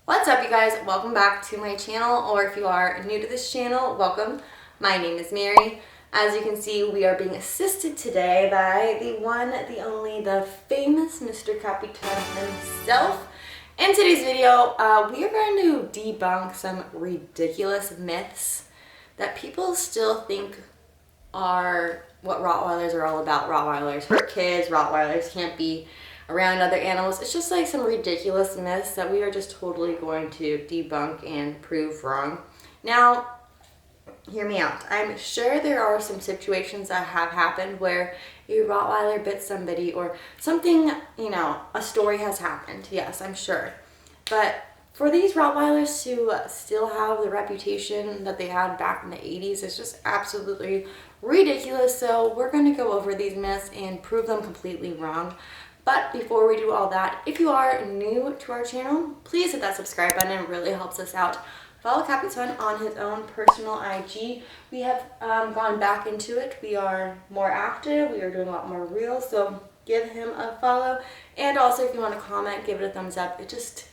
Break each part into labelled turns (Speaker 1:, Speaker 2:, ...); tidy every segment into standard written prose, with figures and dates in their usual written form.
Speaker 1: What's up, you guys? Welcome back to my channel, or if you are new to this channel, welcome. My name is Mary. As you can see, we are being assisted today by the one, the only, the famous Mr. Capitan himself. In today's video, we are going to debunk some ridiculous myths that people still think are what Rottweilers are all about. Rottweilers hurt kids, Rottweilers can't be around other animals. It's just like some ridiculous myths that we are just totally going to debunk and prove wrong. Now, hear me out. I'm sure there are some situations that have happened where a Rottweiler bit somebody or something, a story has happened. Yes, I'm sure. But for these Rottweilers to still have the reputation that they had back in the 80s is just absolutely ridiculous. So we're going to go over these myths and prove them completely wrong. But before we do all that, if you are new to our channel, please hit that subscribe button. It really helps us out. Follow Capitan on his own personal IG. We have gone back into it. We are more active. We are doing a lot more reels. So give him a follow. And also, if you want to comment, give it a thumbs up. It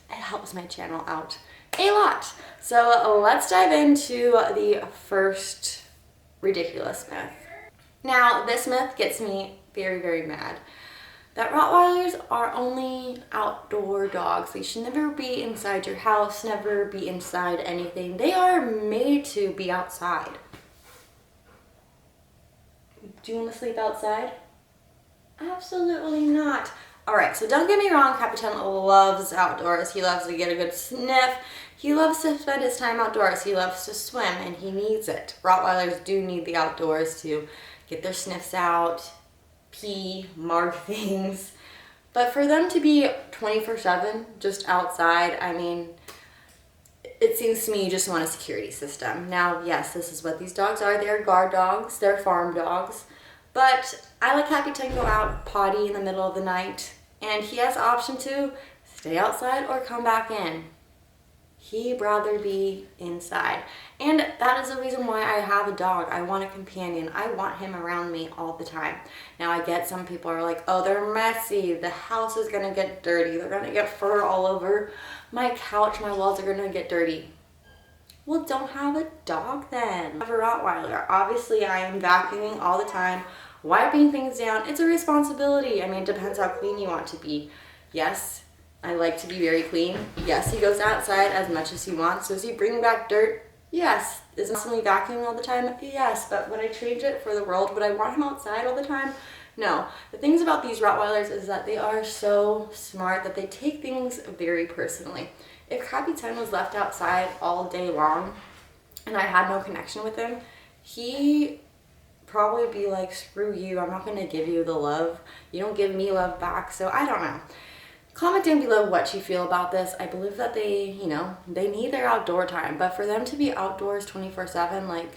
Speaker 1: helps my channel out a lot. So let's dive into the first ridiculous myth. Now, this myth gets me very, very mad. That Rottweilers are only outdoor dogs. They should never be inside your house, never be inside anything. They are made to be outside. Do you want to sleep outside? Absolutely not. Alright, so don't get me wrong, Capitan loves outdoors. He loves to get a good sniff. He loves to spend his time outdoors. He loves to swim, and he needs it. Rottweilers do need the outdoors to get their sniffs out, pee, mark things. But for them to be 24/7 just outside, I mean, it seems to me you just want a security system. Now, yes, this is what these dogs are. They're guard dogs, they're farm dogs. But I let Capitan go out potty in the middle of the night, and he has the option to stay outside or come back in. He'd rather be inside. And that is the reason why I have a dog. I want a companion. I want him around me all the time. Now, I get some people are like, oh, they're messy. The house is going to get dirty. They're going to get fur all over my couch. My walls are going to get dirty. Well, don't have a dog then. I have a Rottweiler. Obviously, I am vacuuming all the time, wiping things down. It's a responsibility. I mean, it depends how clean you want to be. Yes, I like to be very clean. Yes, he goes outside as much as he wants. Does he bring back dirt? Yes. Is he constantly vacuuming all the time? Yes. But would I change it for the world? Would I want him outside all the time? No. The things about these Rottweilers is that they are so smart that they take things very personally. If Capitan was left outside all day long and I had no connection with him, he probably be like, screw you. I'm not going to give you the love. You don't give me love back. So I don't know. Comment down below what you feel about this. I believe that they need their outdoor time. But for them to be outdoors 24/7, like,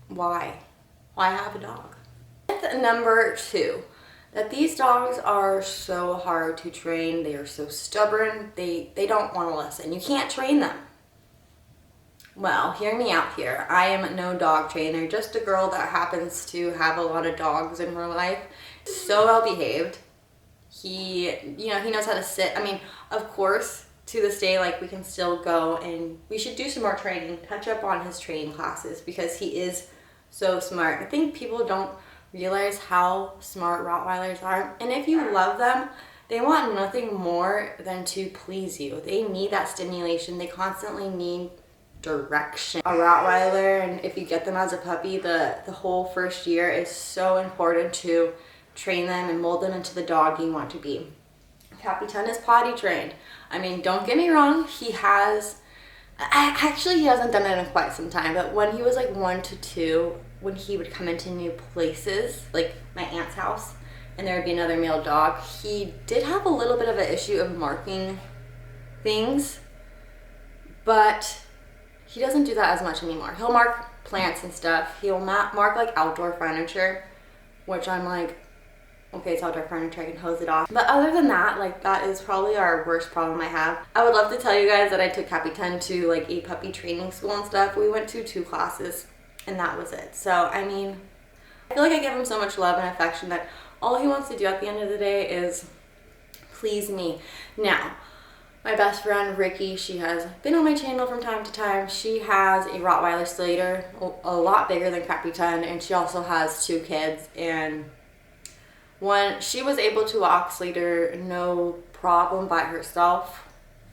Speaker 1: why? Why have a dog? Myth number 2, that these dogs are so hard to train. They are so stubborn. They don't want to listen. You can't train them. Well, hear me out here. I am no dog trainer. Just a girl that happens to have a lot of dogs in her life. So well behaved. He knows how to sit. I mean, of course, to this day, like, we can still go and we should do some more training, touch up on his training classes because he is so smart. I think people don't realize how smart Rottweilers are. And if you love them, they want nothing more than to please you. They need that stimulation. They constantly need direction. A Rottweiler, and if you get them as a puppy, the whole first year is so important to train them and mold them into the dog you want to be. Capitan is potty trained. I mean, don't get me wrong, he hasn't done it in quite some time, but when he was like 1 to 2, when he would come into new places, like my aunt's house, and there would be another male dog, he did have a little bit of an issue of marking things, but he doesn't do that as much anymore. He'll mark plants and stuff. He'll mark like outdoor furniture, which I'm like, okay, it's outdoor furniture, I can hose it off. But other than that, like, that is probably our worst problem I have. I would love to tell you guys that I took Capitan to like a puppy training school and stuff. We went to 2 classes and that was it. So, I mean, I feel like I give him so much love and affection that all he wants to do at the end of the day is please me. Now, My best friend Ricky, she has been on my channel from time to time. She has a Rottweiler Slater, a lot bigger than Capitan, and she also has 2 kids. And when she was able to walk Slater no problem by herself,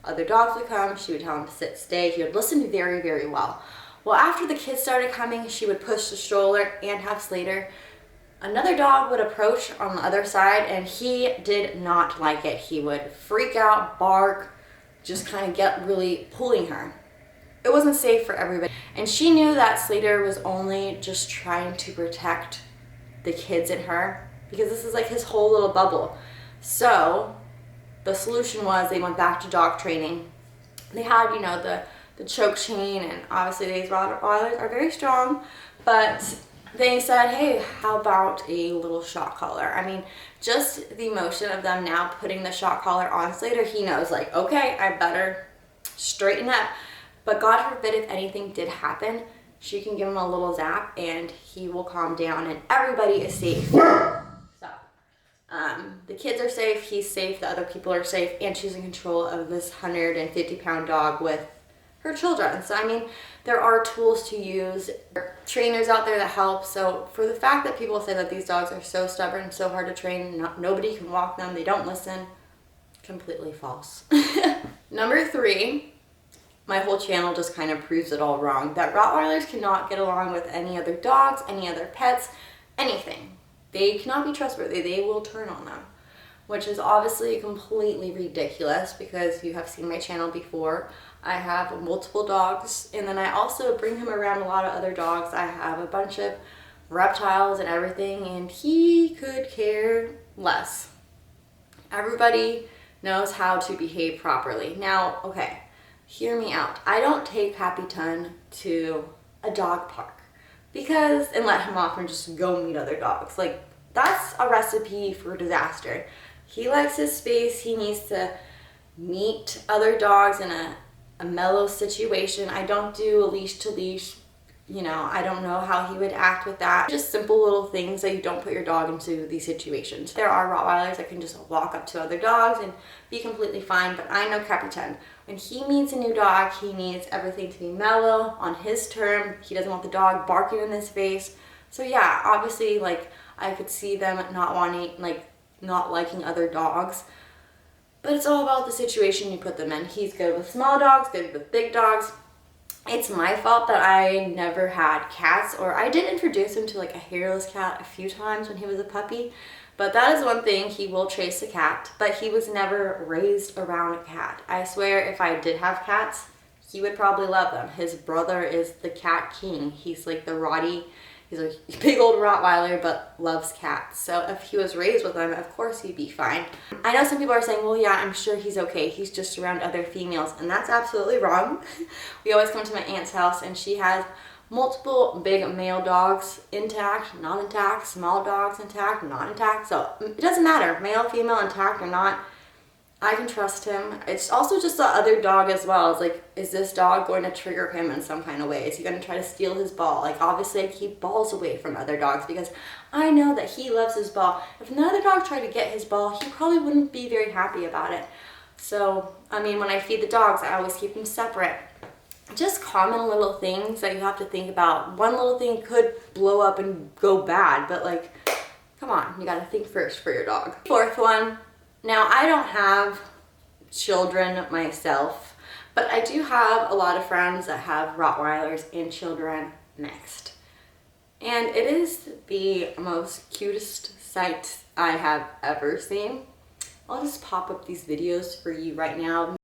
Speaker 1: other dogs would come, she would tell him to sit, stay. He would listen very, very well. Well, after the kids started coming, she would push the stroller and have Slater. Another dog would approach on the other side, and he did not like it. He would freak out, bark, just kind of get really pulling her. It wasn't safe for everybody. And she knew that Slater was only just trying to protect the kids and her, because this is like his whole little bubble. So the solution was they went back to dog training. They had, you know, the choke chain, and obviously these Rottweilers are very strong, but they said, hey, how about a little shock collar? I mean, just the motion of them now putting the shock collar on Slater, he knows, like, okay, I better straighten up. But God forbid if anything did happen, she can give him a little zap and he will calm down and everybody is safe. So, the kids are safe, he's safe, the other people are safe, and she's in control of this 150-pound dog with her children. So I mean, there are tools to use, trainers out there that help. So for the fact that people say that these dogs are so stubborn, so hard to train, nobody can walk them, they don't listen, completely false. Number 3, my whole channel just kind of proves it all wrong, that Rottweilers cannot get along with any other dogs, any other pets, anything. They cannot be trustworthy, they will turn on them, which is obviously completely ridiculous because you have seen my channel before. I have multiple dogs, and then I also bring him around a lot of other dogs. I have a bunch of reptiles and everything, and he could care less. Everybody knows how to behave properly. Now, okay, hear me out. I don't take Capitan to a dog park and let him off and just go meet other dogs. Like, that's a recipe for disaster. He likes his space. He needs to meet other dogs in a mellow situation. I don't do a leash to leash. You know, I don't know how he would act with that. Just simple little things that you don't put your dog into these situations. There are Rottweilers that can just walk up to other dogs and be completely fine, but I know Capitan. When he meets a new dog, he needs everything to be mellow, on his term. He doesn't want the dog barking in his face. So yeah, obviously, like, I could see them not liking other dogs. But it's all about the situation you put them in. He's good with small dogs, good with big dogs. It's my fault that I never had cats, or I did introduce him to like a hairless cat a few times when he was a puppy. But that is one thing, he will chase a cat, but he was never raised around a cat. I swear if I did have cats, he would probably love them. His brother is the cat king. He's like the Rottie. He's a big old Rottweiler, but loves cats. So if he was raised with them, of course he'd be fine. I know some people are saying, well, yeah, I'm sure he's okay. He's just around other females. And that's absolutely wrong. We always come to my aunt's house and she has multiple big male dogs, intact, not intact, small dogs intact, not intact. So it doesn't matter, male, female, intact or not. I can trust him. It's also just the other dog as well. It's like, is this dog going to trigger him in some kind of way? Is he going to try to steal his ball? Like, obviously I keep balls away from other dogs because I know that he loves his ball. If another dog tried to get his ball, he probably wouldn't be very happy about it. So, I mean, when I feed the dogs, I always keep them separate. Just common little things that you have to think about. One little thing could blow up and go bad, but like, come on, you got to think first for your dog. 4th one. Now, I don't have children myself, but I do have a lot of friends that have Rottweilers and children mixed. And it is the most cutest sight I have ever seen. I'll just pop up these videos for you right now.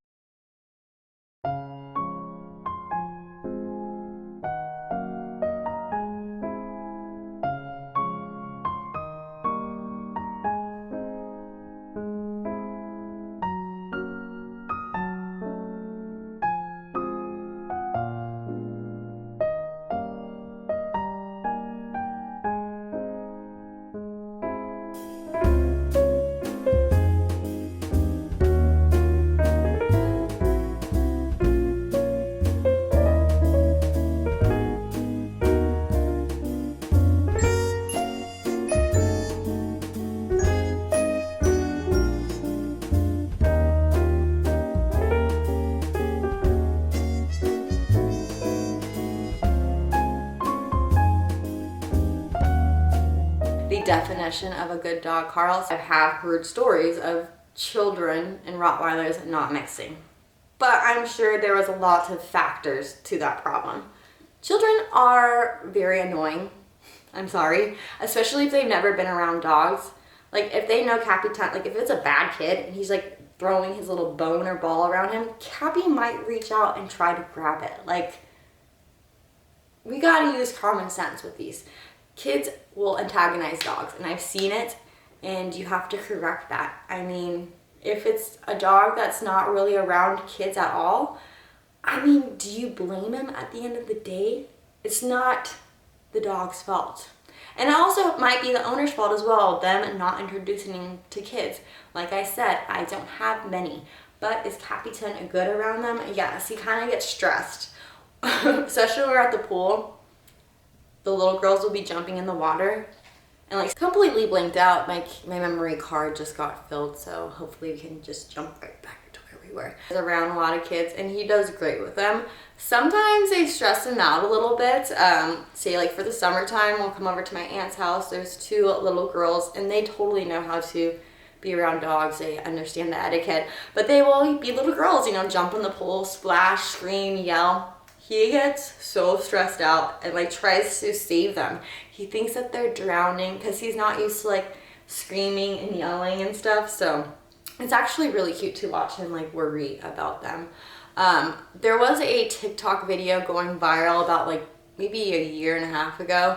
Speaker 1: definition of a good dog, Carl. I have heard stories of children and Rottweilers not mixing. But I'm sure there was a lot of factors to that problem. Children are very annoying. I'm sorry. Especially if they've never been around dogs. Like if they know Capitan, like if it's a bad kid and he's like throwing his little bone or ball around him, Cappy might reach out and try to grab it. Like, we gotta use common sense with these. Kids will antagonize dogs, and I've seen it, and you have to correct that. I mean, if it's a dog that's not really around kids at all, I mean, do you blame him at the end of the day? It's not the dog's fault. And it also might be the owner's fault as well, them not introducing him to kids. Like I said, I don't have many, but is Capitan good around them? Yes, he kind of gets stressed. Especially when we're at the pool, the little girls will be jumping in the water and like completely blinked out. My memory card just got filled, so hopefully we can just jump right back to where we were. He's around a lot of kids and he does great with them. Sometimes they stress him out a little bit. Say like for the summertime, we'll come over to my aunt's house. There's 2 little girls and they totally know how to be around dogs. They understand the etiquette, but they will be little girls, you know, jump in the pool, splash, scream, yell. He gets so stressed out and like tries to save them. He thinks that they're drowning because he's not used to like screaming and yelling and stuff. So it's actually really cute to watch him like worry about them. There was a TikTok video going viral about like maybe a year and a half ago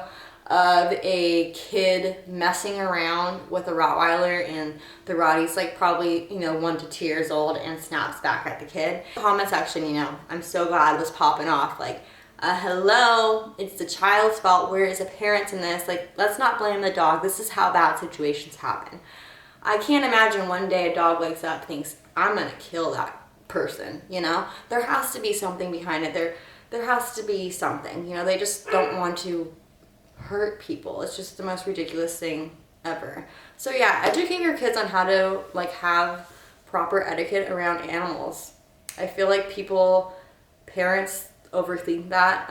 Speaker 1: of a kid messing around with a Rottweiler, and the Rottie's like probably, you know, 1 to 2 years old and snaps back at the kid. Comment section, you know, I'm so glad was popping off like, hello, it's the child's fault. Where is the parents in this? Like, let's not blame the dog. This is how bad situations happen. I can't imagine one day a dog wakes up and thinks, I'm gonna kill that person, you know? There has to be something behind it. There has to be something, you know? They just don't want to hurt people. It's just the most ridiculous thing ever. So yeah, educate your kids on how to like have proper etiquette around animals. I feel like parents overthink that.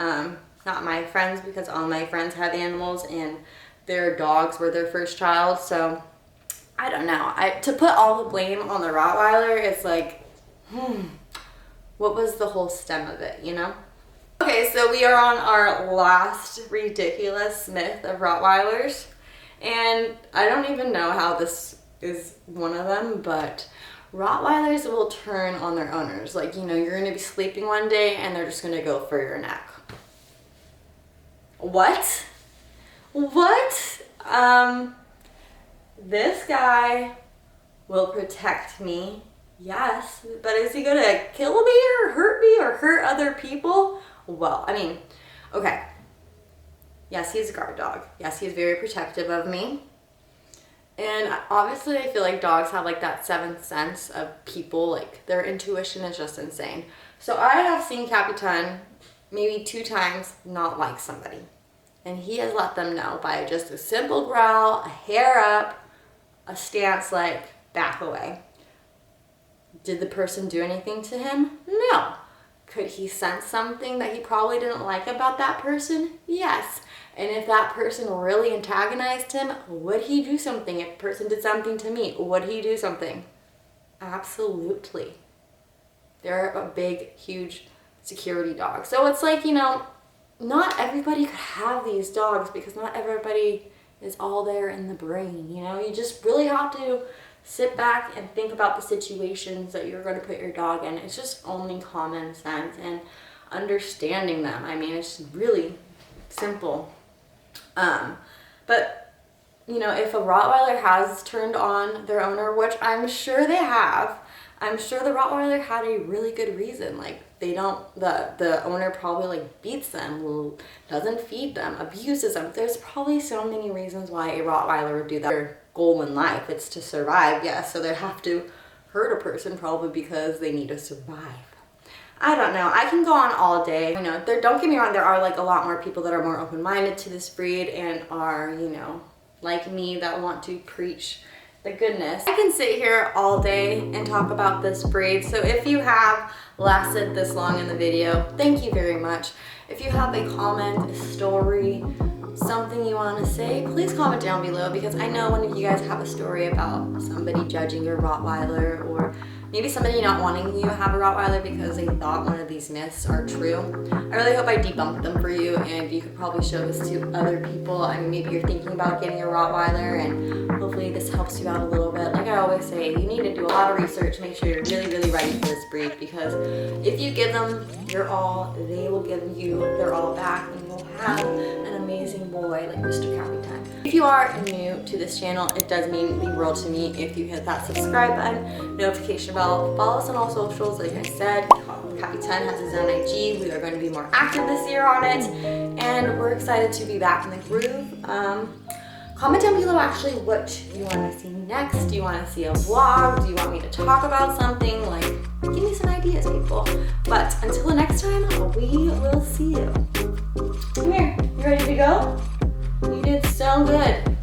Speaker 1: Not my friends, because all my friends have animals and their dogs were their first child. So I don't know. To put all the blame on the Rottweiler, it's like, what was the whole stem of it, you know? Okay, so we are on our last ridiculous myth of Rottweilers, and I don't even know how this is one of them, but Rottweilers will turn on their owners. Like, you know, you're going to be sleeping one day and they're just going to go for your neck. What? What? This guy will protect me, yes, but is he going to kill me or hurt other people? Well, I mean, okay. Yes, he's a guard dog. Yes, he's very protective of me. And obviously I feel like dogs have like that 7th sense of people. Like their intuition is just insane. So I have seen Capitan maybe 2 times not like somebody. And he has let them know by just a simple growl, a hair up, a stance like back away. Did the person do anything to him? No. Could he sense something that he probably didn't like about that person? Yes. And if that person really antagonized him, would he do something? If a person did something to me, would he do something? Absolutely. They're a big, huge security dog. So it's like, you know, not everybody could have these dogs because not everybody is all there in the brain, you know? You just really have to sit back and think about the situations that you're going to put your dog in. It's just only common sense and understanding them. I mean, it's really simple. But, you know, if a Rottweiler has turned on their owner, which I'm sure they have, I'm sure the Rottweiler had a really good reason. Like, they don't, the owner probably like beats them, doesn't feed them, abuses them. There's probably so many reasons why a Rottweiler would do that. Their goal in life, it's to survive, yes, so they have to hurt a person probably because they need to survive. I don't know. I can go on all day. You know, don't get me wrong, there are like a lot more people that are more open-minded to this breed and are, you know, like me, that want to preach the goodness. I can sit here all day and talk about this breed, so if you have lasted this long in the video, thank you very much. If you have a comment, a story, something you want to say, please comment down below, because I know one of you guys have a story about somebody judging your Rottweiler, or maybe somebody not wanting you to have a Rottweiler because they thought one of these myths are true. I really hope I debunked them for you, and you could probably show this to other people. I mean, maybe you're thinking about getting a Rottweiler, and hopefully this helps you out a little bit. Like I always say, you need to do a lot of research, make sure you're really, really ready for this breed, because if you give them your all, they will give you their all back, and you'll have an amazing boy like Mr. Capitan. If you are new to this channel, it does mean the world to me if you hit that subscribe button, notification bell, follow us on all socials. Like I said, Capitan has his own IG. We are going to be more active this year on it, and we're excited to be back in the groove. Comment down below actually what you want to see next. Do you want to see a vlog? Do you want me to talk about something? Like, give me some ideas, people. But until the next time, we will see you. Come here. You ready to go? You did so good.